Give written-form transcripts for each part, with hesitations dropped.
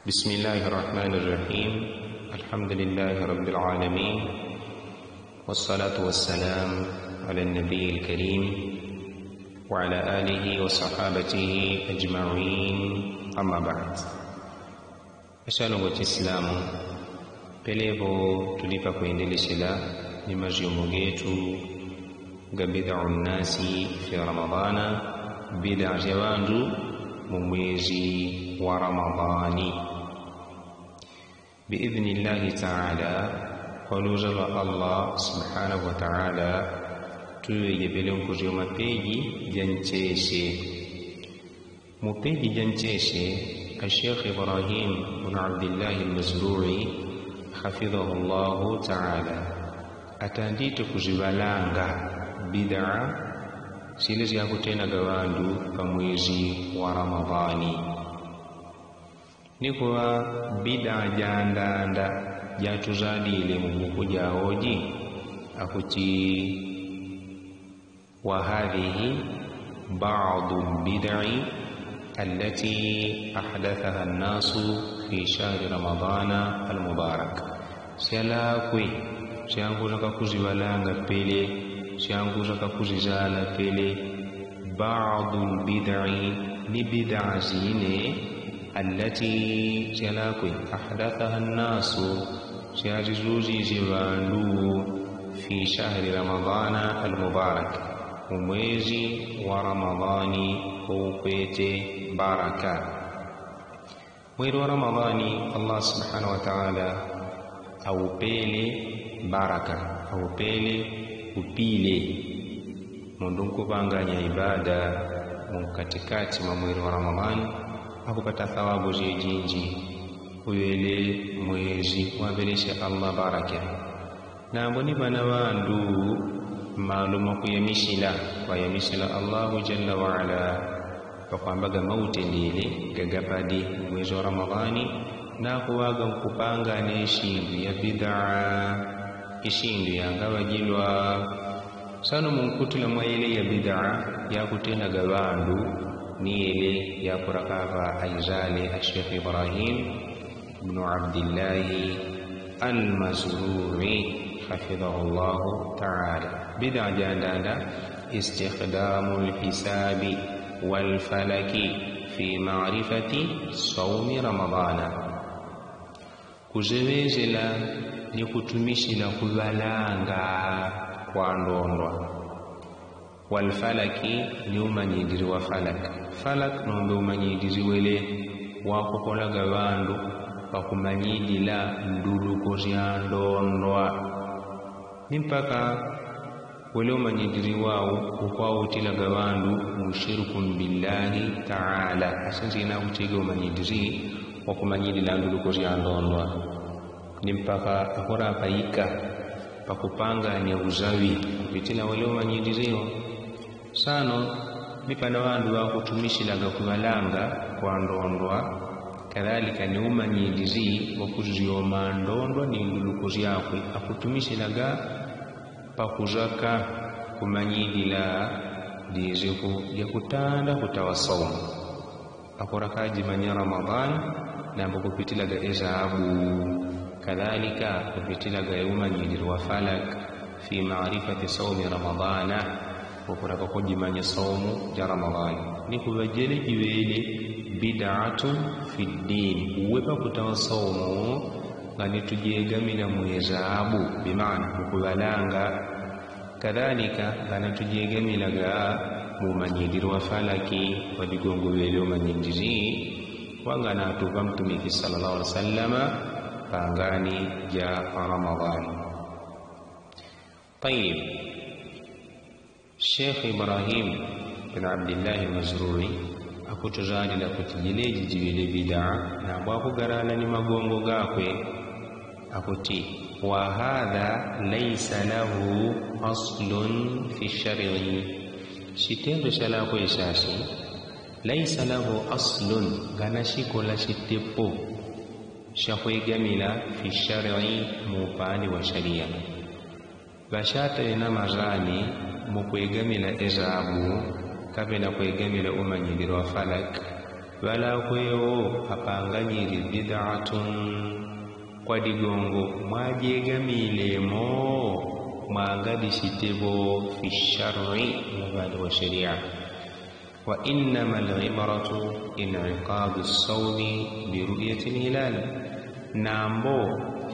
بسم الله الرحمن الرحيم. الحمد لله رب العالمين، والصلاة والسلام على النبي الكريم وعلى آله وصحابته أجمعين، أما بعد. Ashalu wa Islamu, pelevo tulipa kuendeleshela ni majumu yetu ga bid'un nasi fi Ramadana, bid'a jawandu mu mwezi wa Ramadhani. Biidhnillahi ta'ala, waluza wa Allah subhanahu wa ta'ala tuyebele nkuzio mapeji jancheshe mupeji jancheshe الشيخ إبراهيم بن عبد الله المزروعي حفظه الله تعالى atandito kuzibalanga bid'a zile za kutenda gawandu pa mwezi wa Ramadhani. Nikuwa bid'a jandanda jatuzadile mungu jaoji akuti wa hadhihi ba'd bid'i التي أحدثها الناس في شهر رمضان المبارك. سيلاكوي سيانغوزا كوزيبالانغا بيلي سيانغوزا كوزيزالا بيلي بعض البدع لبدع زينة التي سيلاكوي أحدثها الناس سيازوزي زيبالو في شهر رمضان المبارك وموزي ورمضاني وقيته baraka. Mwezi wa Ramadhani Allah subhanahu wa ta'ala aupele baraka, aupele upile mundungu banganya ibada mkatikati mwa mwezi wa Ramadhani akupata thawabu zijinji uyele mwezi wabelesha Allah baraka. Na mboni bana wandu maaluma kuyamishila wayamishila Allahu jalla wa ala kwambaga mauti ndile gagapadi mwezi wa Ramadhani na kuwaga kupanga neshindu ya bid'a ishindu yangabajilwa sano munkutula mwaile ya bid'a ya kutenda gawandu ni ile ya kurakava aizale Sheikh Ibrahim ibn Abdullah al-Mazruri hafidhahullah ta'ala. Bid'a jandanda istikhdamul hisabi والفلك في معرفة صوم رمضان. Kuzewezela ni kutumishila kubalanga kwa ndondwa. Walfalaki ni umanyidiri wa falak. Falak nombe umanyidiri wele wakukola gawandu wakumanyidila nduluko zya ndondwa. Nimpaka wale umanyidiri wao ukwao utila gawandu mushirikun billahi ta'ala asinzina utiga umanyidiri wakumanyidila nduluko zya ndondwa. Nimpaka akora paika pakupanga ni uzawi kupitila wale umanyidiriyo sano mipana wandu wa kutumishila gakubalanga kwa ndondwa. Kadhalika ni umanyidiri wakuzioma ndondwa ni nduluko zyakwe akutumishilaga pakuzaka kumanyidila diziku ya kutanda kutawasaumu akorakaji manya Ramadhan na kupitilaga ezabu. Kadhalika kupitilaga umanyidiri wa falak fi ma'rifati sawmi Ramadhana wakuraka kujimanya saumu ya Ramadhani. Ni kubajele jiwele bid'atun fi din uwepa kutawasaumu ngani tujegamila mwezabu bimaana kukubalanga. Kadhalika ngani tujegamila mumanyidiri wa falaki wadigongo wele umanyidiri wangana atuka mtumiki sallallahu alaihi wasallama pangani ja Ramadhani. Tayyib, Sheikh Ibrahim bin Abdullah al-Mazruri akutuzali la kutijileji jiwele bid'a na bwakugarala ni magongo gakwe akuti wa hadha laysa lahu aslun fi shar'i. Shitendo shala kwa isasi laysa lahu aslun ganashiko la shitepo shakwegamila fi shar'i mupani wa sharia. Bashata ina mazani mukwegamila ezabu kabla kwegamila umanyidiri wa falak wala kweo apanganyiri bid'atun kwa digongo mwajegamilemo mwagadishitebo fi shar'i mubali wa sharia. Wa innamal ibratu in'iqadu as-sawmi bi ru'yati al-hilal, nambo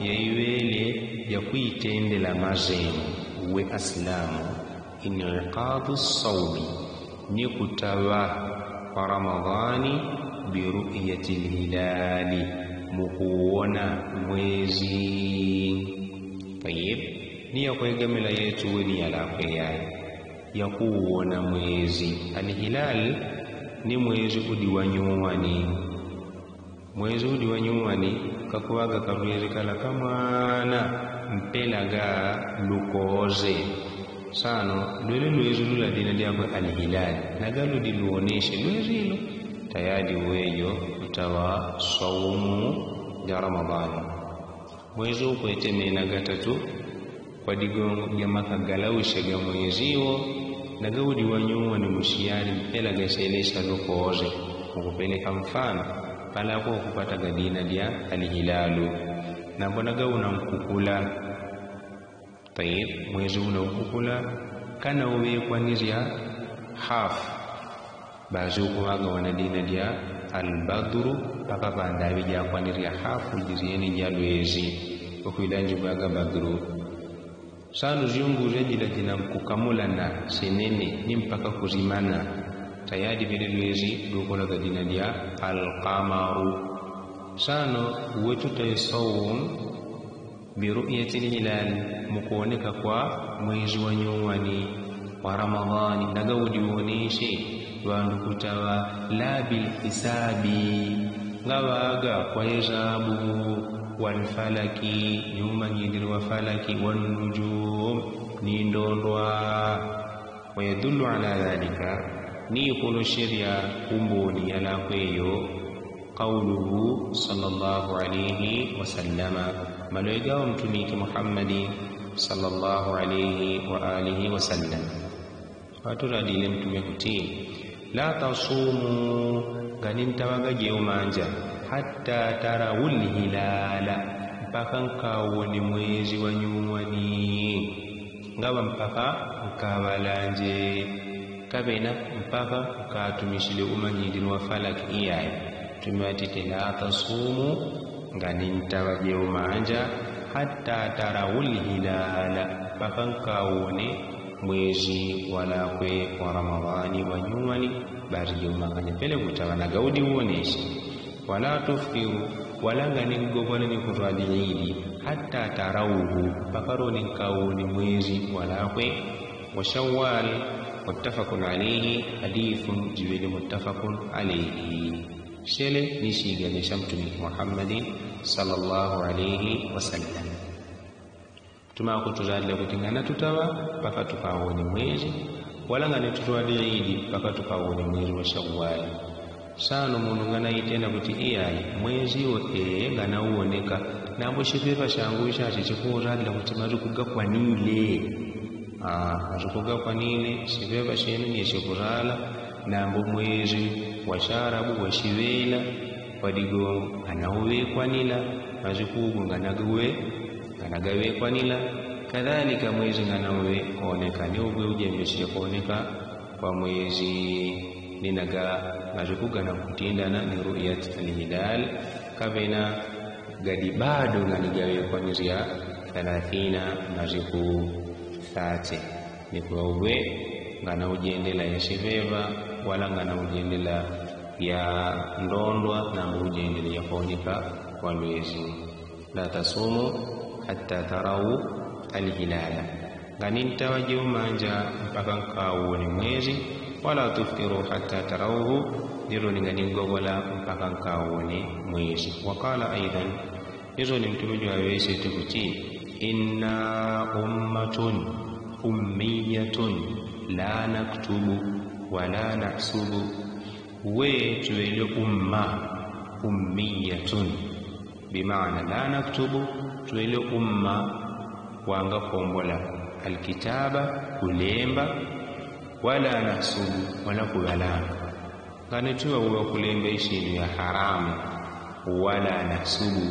yaiwele ya kuitendela mazemu we aslamu in'iqadu as-sawmi ni kutawa kwa Ramadhani bi ru'yati al-hilali mukuona mwezi. Tayeb, ni ya kuegamila yetu ni yalakwe ya kuona mwezi. Al-hilal ni mwezi udiwanyuwani. Mwezi udiwanyuwani kakuwaga karwezi kala kamana mpelaga lukoze sano lwele lwezi lula dina diakwe al-hilal nagalu diluoneshe lwezi ilo tayadi weyo utawa saumu ya Ramadhani. Mwezi ukwetemena gatatu kwa digongo ya makagalawisha ga mweziwo nagawudi wanyuwa ni mushiyari mpela gaselesha lukoze mukupeleka mfano pala kwa kupata gadina dia al-hilalu na mbona gauna mkukula. Tayib, mwezi una mkukula kana uwe kwa nizia hafu bazi ukuwaga wanadina dia al-badru paka bandawi dia kwa nizia hafu jizieni dia lwezi ukuilanji baga badru sanu ziyungu rejila jina mkukamula na senene ni mpaka kuzimana tayadi vile lwezi dukola gadina dia al-qamaru sano wetu taisawum bi ru'yati al-hilal mukuoneka kwa mwezi wa nyuwani wa Ramadhani nagawudi uoneshe wandu kutawa la bil hisabi ngawaga kwa hesabu wal falaki nyuma nyidiri wa falaki wan nujum ni ndondwa. Wa yadullu ala dhalika ni kuno sheria umboni ala kweyo qawluhu sallallahu alayhi wasallama maloiga wa mtumiki Muhammadi sallallahu alayhi wa alihi wasallam waturadile mtume kuti la tasumu ganintawaga jeumanja hatta tarawul hilala mpaka nkawoni mwezi wa nyuwani ngaba mpaka nkawalanje kabena mpaka nkatumishile umanyidiri wa falaki iyaye tumewatite la tasumu ganintawaga jeumanja hatta tarawul hilala mpaka nkawoni mwezi wala kwe wa Ramadhani wa nyuwani bari jumanganya pele kutawana gaudi uoneshi. Wala tufiru wala ngani mgogole ni kutwali idi hatta tarawuhu pakaroni nkawoni mwezi wala kwe wa Shawwal muttafaqun alayhi hadithun jiwili muttafaqun alayhi shele nishiganisha mtume Muhammadin sallallahu alayhi wasallam tumakutuzalile kutingana tutawa paka tukawoni mwezi wala ngani tutwali idi paka tukawoni mwezi wa Shawwal sano munu ngana itena kuti iyayi mwezi wo ngana uoneka nambo shipepa shangu shachi chikuradila kuti mazikuga kwanile mazikuga kwanile shipepa shenu ni shikurala nambo mwezi wa sharabu wa shivela wadigo ngana uwe kwanila mazikugu ngana gawe kwanila kadhalika mwezi ngana uwe oneka ni ugwe ujembeshe kuoneka kwa mwezi ninaga mazikuga na kutindana ni ru'yat al-hilal kabena gadi bado nganigawe kwa nizia 30 maziku 30 ni kwa uwe ngana ujendela ya shiveva wala ngana ujendela ya ndondwa na ujendela ya kuoneka kwa mwezi. La tasumu hatta tarau al-hilala nganinta wajeumanja mpaka nkawoni mwezi wala tuftiru hatta tarawhu niro ninganigogola mpaka nkawoni mwezi. Wakala aidan hizo ni mtume wa wese tukuti inna ummatun ummiyatun la naktubu wala nahsubu we tuwele umma ummiyatun bimaana la naktubu tuwele umma wanga kombola alkitaba kulemba wala nahsubu wala kubalanga nganetiwa uwa kulemba ishindu ya haramu wala nasubu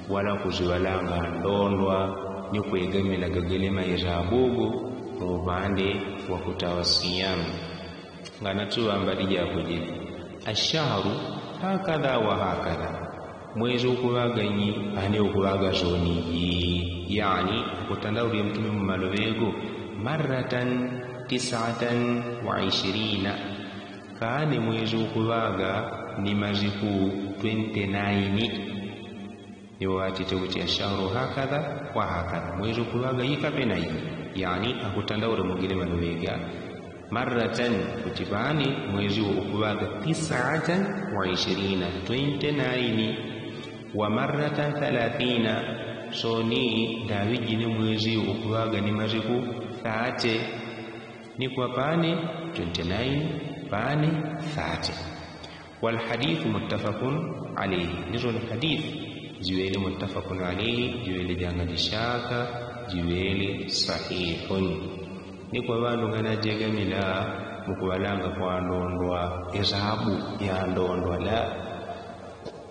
wala kuziwalanga ndondwa ni kwegamila gagelema irabugu mubande wa kutawasiyamu nganetiwa mbali ya kujili ashahru hakadha wa hakadha mwezi ukuwaganyi ane ukuwaga zoni yani kutandauri ya mtume mmalowego maratan 29 kaane mwezi ukuwaga ni maziku 29 ni wakati tekuti ya shahru hakadha wa hakadha mwezi ukuwaga yikapena hii yani akutandauri mugile malowega maratan kutibani mwezi ukuwaga 29 29 wa maratan 30 soni dawiji ni mwezi ukuwaga ni maziku 30 ni kwa pane 29 pane 30 wal hadith muttafaqun alayhi nizo al hadith jiwele muttafaqun alayhi jiwele janga dishaka jiwele sahihun ni kwa bandu ngana jegamila mukubalanga kwa ndondwa ezabu ya ndondwa la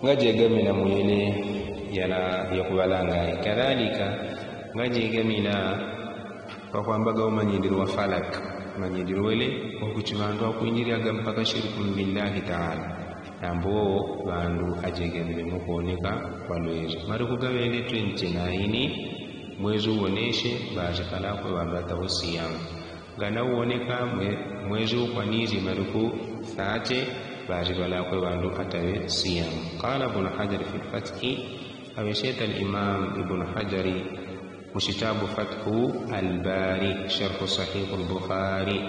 ngajegamila muyele yana yakubalanga kadhalika ngajegamila kwa kwambaga umanyindiro wa falak manyindiro wele okuchibandu akuinjiriaga mpaka shirku billahi ta'ala nambo bandu ajegamile mukuoneka walwezi mari kugawele 29 mwezi uoneshe bazikala kwa wabata usiyamu gana uoneka mwezi ukwanizi mariku 30 bazikala kwa bandu atawe siyamu qala ibn hajar fi al-fath awishata al-imam ibn hajari mshitabu fathu al-bari sharh sahih al-bukhari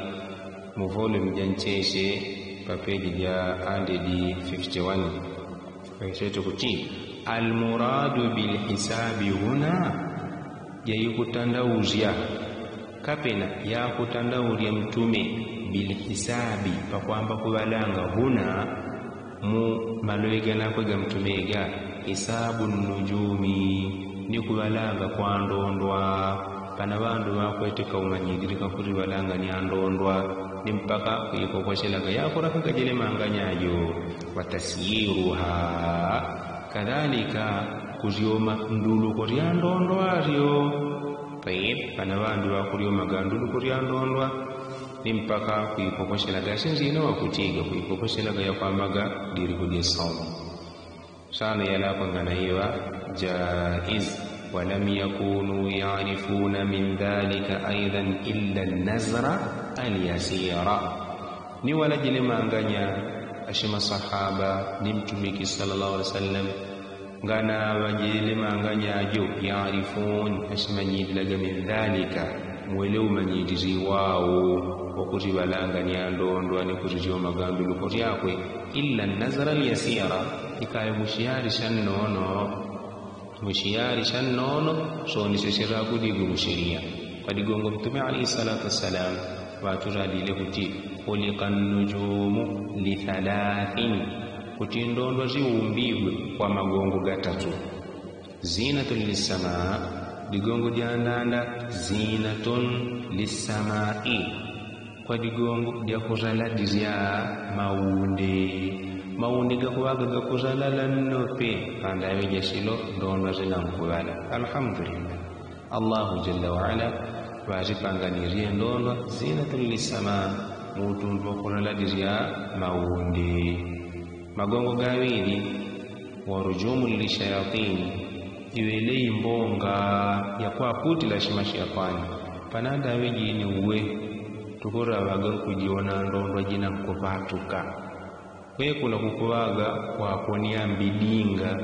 muvolume jancheshe papeji ya andedi 51 awishata kuti al-muradu bil hisabi huna yayikutandauzya kapena ya kutandauria mtume bil hisabi pakwamba kubalanga huna mu malwega nakwega mtumega hisabu nujumi ni kubalanga kwa ndondwa pana bandu bakweteka umanyigirika kuri balanga ni andondwa ni mpaka kuyikokoshelaga yakoraka kajele manganyayo watasyiruha kadhalika kuzioma ndulu korya ndondwa aryo tayeb pana bandu bakurioma gandulu korya ndondwa ni mpaka kuyikokoshelaga sinzino wakutiga kuyikokoshelaga yakwamaga diri kudye saumu sana yalako nganaiwa jaiz ولم يكونوا يعرفون من ذلك أيضا إلا النزر اليسير ni wala jile manganya ashima sahaba ni mtumiki sallallahu alaihi wasallam ngana wajile manganya ajo yaarifun ashima nyidilaga min dhalika mweleu manyidizi wao wakuribalanga ni andondwa ni kurijio magandu lukori yakwe illa nazara al-yasira ikaye mushiyari shannono so ni sesera kudigu mushiria kadigongo mtume alayhi salatu wassalam waturadile kuti khuliqan nujumu li 3 kuti ndondwa ziumbibwe kwa magongo gatatu zinatul lisamaa digongo dyandanda zinatun lisamai kwa digongo dya kuzala dizya maunde gakuwaga gakuzalala nope kandawe jasilo ndondwa zinankubala alhamdulillah Allahu jalla wa ala wazipanganirie ndondwa zinatul lisamaa mutundu wakuzala dizya maunde magongo gawili warujumu lishayatin iwelei mbonga ya kwa kuti la shimashiyapani pananda wejini uwe tukura waga kujiona ndondwa jina mkuvatuka kwe kuna kukuwaga kwa kunia mbidinga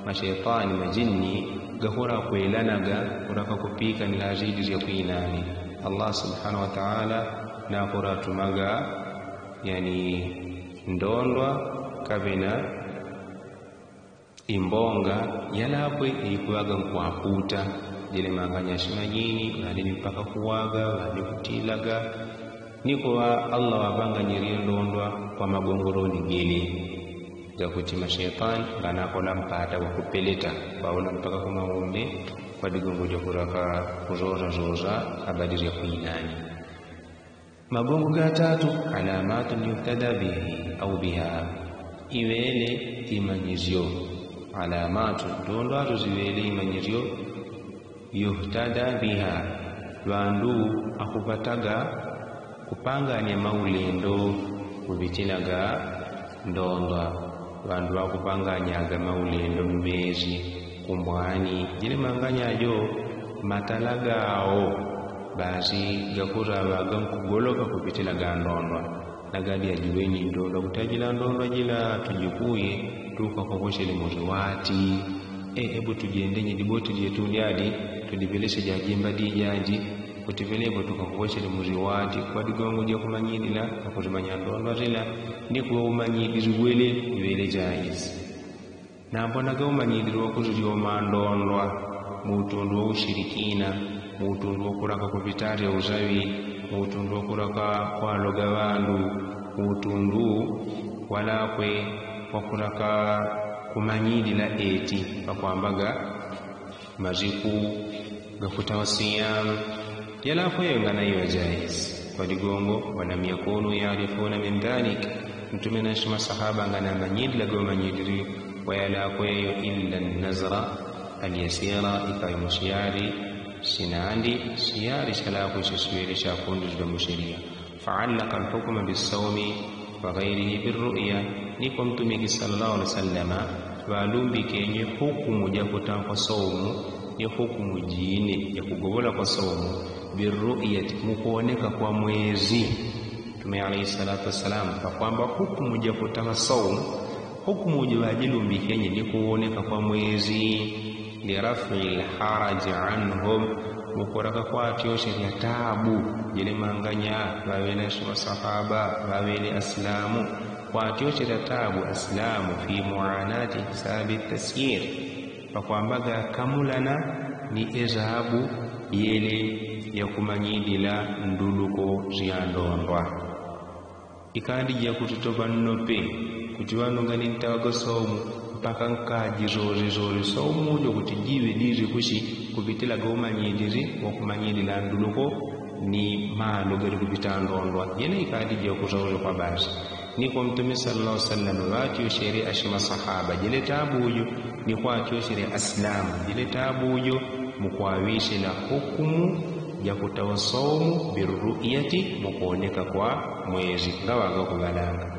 mashayatani majini gahura kuelanaga kuraka kupika ni lazidi ya kuinani Allah subhanahu wa ta'ala na kuratumaga yani ndondwa kabina imbonga yalapwe ikuwaga mkwaputa jile manganya shimajini hadi mpaka kuwaga hadi kutilaga niko wa Allah wabanga nyirie ndondwa kwa magongoroni gili gakuti mashaitani banakola mpata wakupeleta baona mpaka kuma umbe kwa digongo jokuraka kuzoza abadiri ya kuinani magongo gatatu alamatu yuhtada bihi au biha iwele imanyizyo alamatu ndondo ato ziwele imanyizyo yuhtada biha lwandu akupataga kupanganya maulendo kubitilaga ndondwa lwandu akupanganyaga maulendo mbezi kumbwani jile manganyajo matalagao basi gakurabaga nkugoloka kubitilaga ndondwa nagali ajuweni ndondwa kutajila ndondwa jila tujikuye tukakokoshele muriwati ebu tujendenye diboti lyetulyadi tudibeleshe jajemba dijaji kutivelebo tukakokoshele muriwati kwa digongo lya kumanyidila nakurimanya ndondwa zila ndikuwa umanyidiri wele iwele jaizi na mbonaga umanyidiri wakuzurioma ndondwa muutundu wa ushirikina muutundu wa kuraka kubitari ya uzawi muutundu wa kuraka kwaloga bandu muutundu walakwe wa kuraka kumanyidila eti pakwambaga maziku gafutawa siyamu yalafu yengana iwa jaiz kwa digongo walam yakunu yarifuna min dhalik mtume na masahaba ngana manyidila go manyidiri wayalafu yayo illa nazra aliyasira ikayimushiyari sinandi siyari shalafu shaswiri shakundu da mushiria fa'allaka al-hukma bis-sawmi wa ghayrihi bir-ru'ya niko mtume sallallahu alaihi wasallama walumbi kenye hukumu ya kutamka saumu ya hukumu jini ya kugobola kwa saumu birru'yati mukuoneka kwa mwezi. Mtume alayhi salatu wasalam kwa kwamba hukumu ya kutamka saumu hukumu ya wajilumbi kenye ni kuoneka kwa mwezi liraf'il haraj anhum mukoraka kwa atiyoshe ya taabu jile manganya wawele sahaba wawele aslamu kwa atiyoshe ya taabu aslamu fi muanati hisabi tasyir pakwambaga kamulana ni ezahabu yele ya kumanyidila nduluko ziyandondwa ikandi ya kututoba nnope kutiwano ngani ntawaga saumu mpaka nkaji zori saumu ujo kutijiwe diri kushi kubitila gaumanyidiri wa kumanyidila nduluko ni malo gari kubita ndondwa yene ikandi ya kuzauri kwa basi niko mtume sallallahu alaihi wasallam wati ushiri ashima sahaba jile tabu ujo ni kwa ati ushiri aslamu jile tabu ujo mukwawishe la hukumu ya kutawa saumu birru'yati mukuoneka kwa mwezi ngawaga kubalanga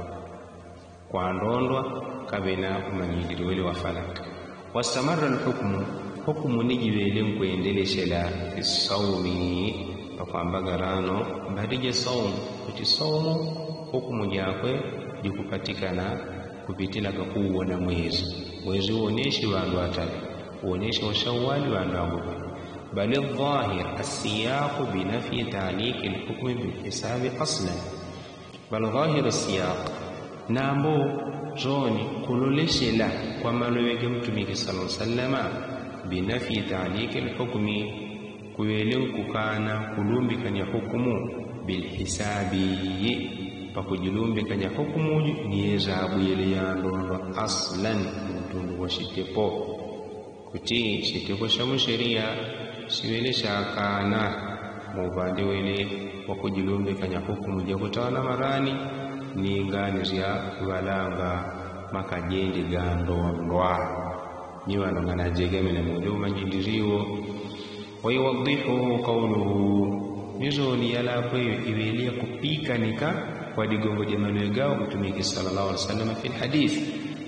kwa ndondwa kabena umanyidiri wele wa falak wastamarra al-hukmu hukumu nijiwele mkuendeleshela isawmi pakwambaga rano mbadije saumu kuti saumu hukumu yakwe jikupatikana kupitila kuuona mwezi uoneshi wandu atali uoneshi wa shawali wandu agubi bali dhahir as-siyaq binafi ta'liq al-hukm bil-hisab aslan bal dhahir as-siyaq nambo zoni kuloleshela kwa malowege mtumiki sallallahu alaihi wasallama binafi ta'liq al-hukm kuwelen kukana kulumbikanya hukumu bil-hisabi pakujulumbikanya hukumu ni ezabu yele yandondwa aslan mtundu wa shitepo kuti shitepo shamu sheria siwele shakana mubande wele wakujulumbikanya hukumu ya kutawala marani ni ngani zya walanga makajendi gandondwa niwano ngana jegemele muduma njindiriwo wayuwadhihu qawluhu nizoni yala kweyo iwelia kupika nika kwa digongo jamalwegao mtumiki sallallahu alaihi wasallam fi hadith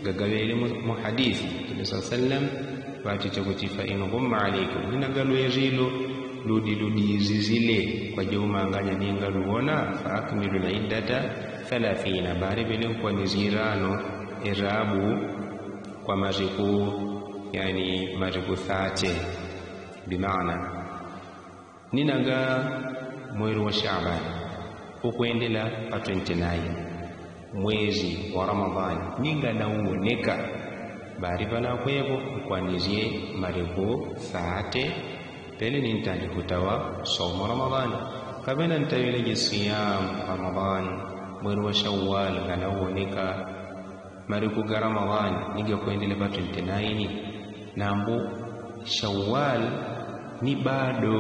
gagawele mu hadith Mtume sallam wati chakutifa inhum alaykum ninagalu yazilo ludi zizile kwa jauma nganya ninga luona fa akmilu iddata 30 bari bele kwa nizirano irabu kwa majiku yani majiku 30 bimaana ninaga mwezi wa Shaaban ukuendela pa 29 mwezi wa Ramadhani ninga na uoneka bari bala kwevo kwanizie maribu saate pele nintali kutawa somo Ramadhani kabena ntawile siyam Ramadhani mwezi wa Shawwal kana uoneka maribu ga Ramadhani niga kuendela pa 29 nambo Shawwal ni bado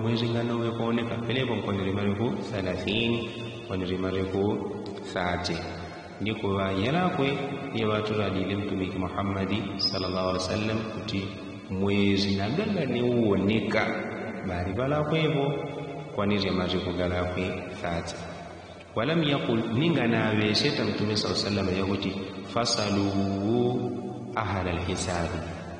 mwezi ngano uwekoneka pelepo mkondele maribu 30 wanirimareku 30 ndikuba yalakwe yebaturalile mtumiki Muhammadi sallallahu alaihi wasallam kuti mwezi nagala niwoneka bali balakwevo kwanirimareku galakwe 30 walam yaqul ninga nawe seta mtume sallallahu alaihi wasallam yakuti fasalu ahla alhisab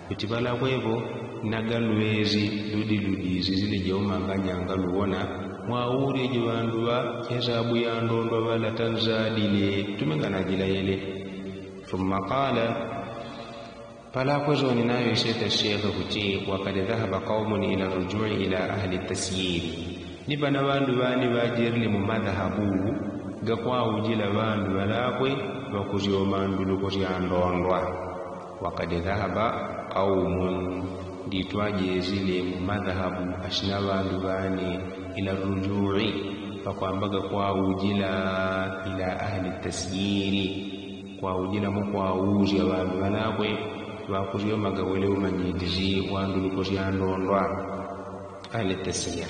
kuti balakwevo nagalwezi ludiludizi zile jeumanganyanga luona mwauri jiwandu wa hesabu ya ndondo wala tanzadile tumengana jilayele thumma qala pala kwezoni nayo iseta shekha kuti wakad dhahaba qaumun ila rujui ila ahli tasyir ni bana bandu bani bajirli mu madhhabu gakwa ujila bandu balakwe bakuzioma nduluko ya ndondwa wakad dhahaba qaumun ditwaje zile mu madhhabu ashina bandu bani ila rujui pakwambaga kwa ujila ila ahli tasyiri kwa ujila mukwa uzi abantu banakwe bakuriyomaga wele umanyidizi wanduluko yandondwa ahli tasyir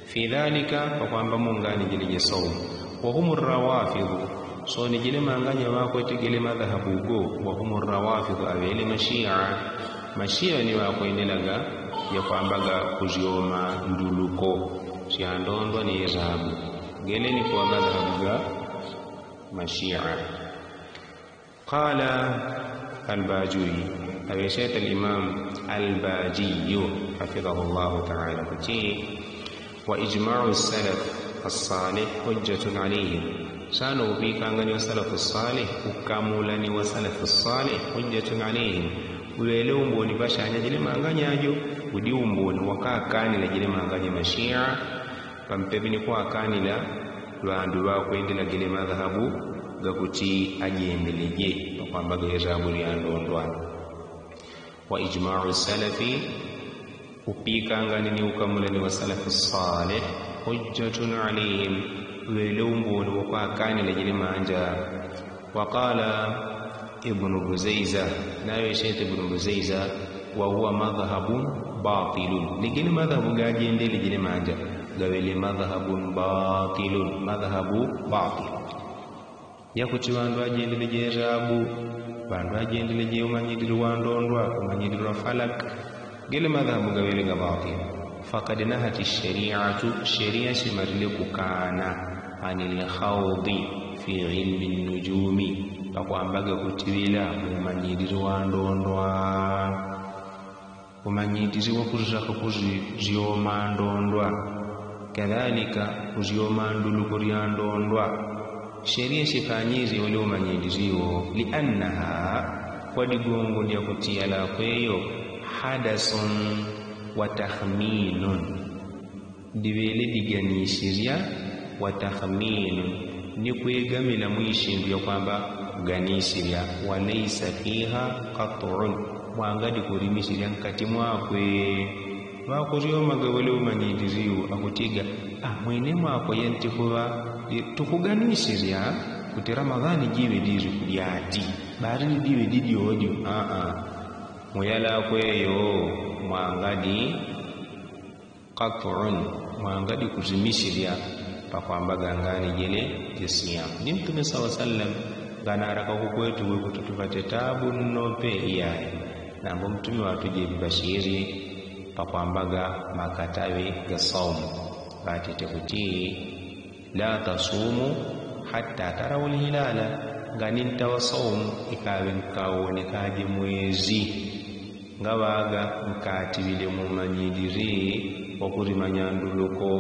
fi dhalika pakwamba mungani jile sawm wa humur rawafid so ni jile manganya wako tegele madhhabu go wa humur rawafid awele mashia ni wakwendelaga ya kwambaga kuzioma nduluko siandondwa ni hesabu geleni kwa madhhabu ga mashia qala al-Bajuri aweshat al-Imam al-Baji hafidhahu Allah ta'ala kuti wa ijma'u as-salaf as-salih hujjatun alayhim sanu bikangani as-salaf as-salih ukamulani wa salaf as-salih hujjatun alayhim ulele umboni bashanya jile manganyajo udi umboni wakakani la jile manganya mashia pampebini kwa akanila lwandu bakwendela gile madhhabu gakuti ajiendeleje kwambaga hesabu ya ndondwa wa ijma'u salafi upikangani ni ukamulani wa salafu salih hujjatun alayhim ulele umboni wakakani la jile manja waqala ibn Buzayza nayo shayt ibn Buzayza wa huwa madhhabun batilun ligini madhhabu gajiendele jile manja gawele madhhabun batilun madhhabu batil yakuti bandu ajiendele hesabu bandu ajiendele umanyidiro wandondwa umanyidiro falak gele madhhabu gawele ga batil faqad nahati sharia shimarile kukana anil khawdi fi ilmi an-nujumi pakwambaga kutiwila umanyidiro wandondwa umanyidiri wakuzaka kuzioma ndondwa kadhalika kuzioma nduluko ya ndondwa sheria shifanyizi wale umanyidiriwo liannaha kwa digongo ya kutia la kweyo hadasun wa takhminun diwele diganishiria wa takhminun ni kwegamila mwishindu ya kwamba kuganishiria walaysa fiha qat'un mwangadi kurimishiria nkati mwakwe wakuriyomaga wale umanyidiriwo akutiga mwene mwako yentikuwa tukuganishiria kuti Ramadhani jiwe diri kulyati barini diwe didi odio muyala kweyo mwangadi qat'un mwangadi kuzimishiria pakwambaga ngani jele jisiyam ni Mtume sallallahu alaihi wasallam ganaraka kukwetu kuti tupate tabu nope iyaye nambo Mtume watuje bibashiri pakwambaga makatawe ga saumu batete kuti la tasumu hatta tarawul hilala ganinta wa saumu ikawe nkawonekaje mwezi ngawaga mkati bile mumanyidiri okurimanya nduluko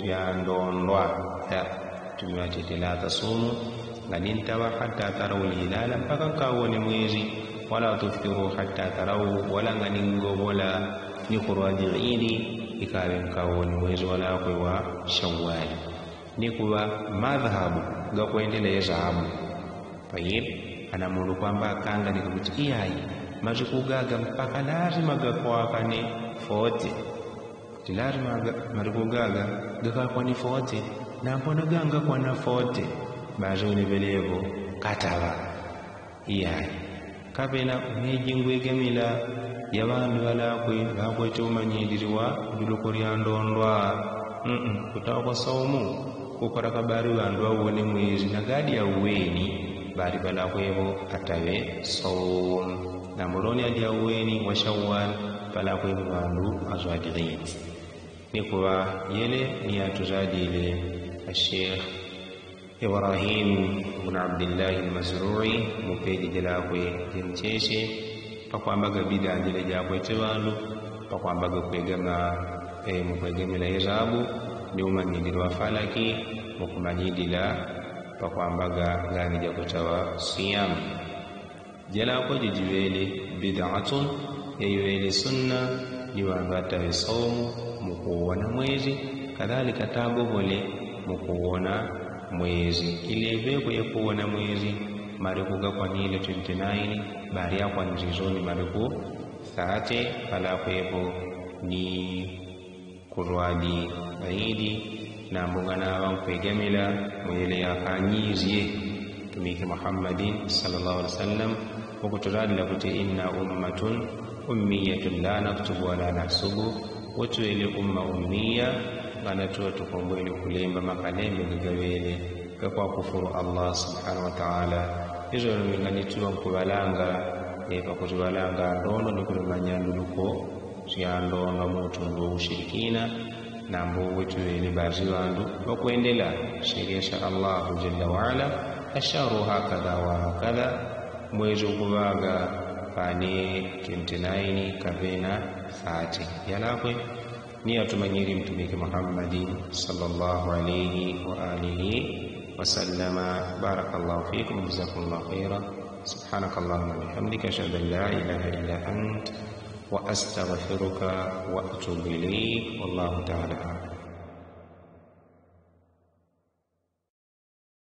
ya ndondwa tumiwatete la tasumu ganinta wa hatta tarawul hilala mpaka nkawone mwezi wala tuftiru hatta tarawu wala nganingo wala ni qur'ani idi ikawe nkawone mwezi wala kwa Shawwal ni kuwa madhhabu ga kuendelea hesabu tayib anamulu kwamba kanga ni kuti iyayi mazikugaga mpaka lazima gakwakane fote lazima marikugaga gakakwani fote na mbona ganga kwa na fote bazuni belevo kataba iyayi kabena umejingwegemila yabandu balakwe bakwete umanyidiriwa nduluko lya ndondwa kutawa kwa saumu kupara kabari bandu awone mwezi na gadi ya uweni bari bala kwebo atawe saum na muloni adi ya uweni wa Shawwal bala kwebo bandu azwadiri nikuwa yele ni atuzadile Sheikh Ibrahim ibn Abdullah al-Mazrui mupedi jelakwe jemcheshe pakwambaga bida njile jakwe tebandu pakwambaga kwegama mukwegemela irabu ni umanyidilwa falaki mukumanyidila pakwambaga ngani jakutawa siyam jelakwe jijiwele bid'atun yeyuwele sunna ni wangatawe saumu mukuona mwezi kadhalika tagobole mukuona mwezi ileveko ya kuona mwezi mariku gakwanile 29 bari yakwa nzizoni mariku 30 pala kwepo ni kurwadi baidi na mbungana wankwegamila mwele ya kanyizie tumiki Muhammadin sallallahu alaihi wasallam wakuturadila kuti inna ummatun ummiyatun la naktubu wa la nahsubu watu ile umma ummiya ngana tuwa tukombwele kulemba makalembe gagawele kwa kufuru Allah subhanahu wa ta'ala hizo ngani tuwa kubalanga pakuzibalanga ndono nikulumanya nduluko siyandono mutu ndo ushirikina na mbo wetu ile bazi wandu wakuendela sheria sha Allah jalla wa ala asharu hakadha wa hakadha mwezi kubaga pani 29 kavena 30 yalakwe ni atumanyiri mtumike Muhammadin sallallahu alayhi wa alihi wa sallama. Barakallahu fikum, jazakumullahu khairan. Subhanakallahumma wa bihamdika ashhadu an la ilaha illa ant wa astaghfiruka wa atubu ilayk. Wallahu ta'ala